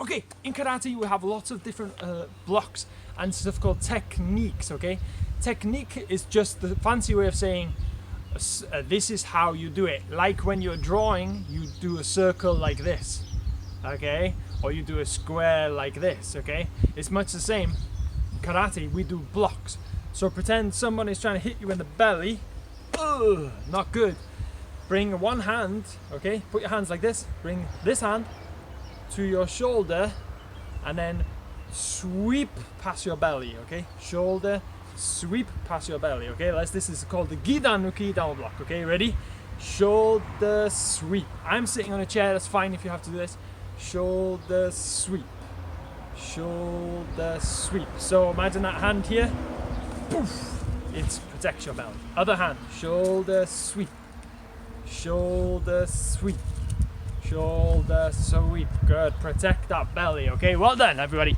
Okay, in karate we have lots of different blocks and stuff called techniques, okay? Technique is just the fancy way of saying this is how you do it. Like when you're drawing, you do a circle like this, okay? Or you do a square like this, okay? It's much the same. In karate, we do blocks. So pretend someone is trying to hit you in the belly. Ugh, not good. Bring one hand, okay? Put your hands like this. Bring this hand to your shoulder and then sweep past your belly, okay? Shoulder, sweep past your belly, okay? This is called the Gidanuki down block, okay? Ready? Shoulder sweep. I'm sitting on a chair, that's fine if you have to do this. Shoulder sweep. Shoulder sweep. So imagine that hand here. Poof! It protects your belly. Other hand. Shoulder sweep. Shoulder sweep. Shoulder sweep. Good. Protect that belly. Okay, well done, everybody.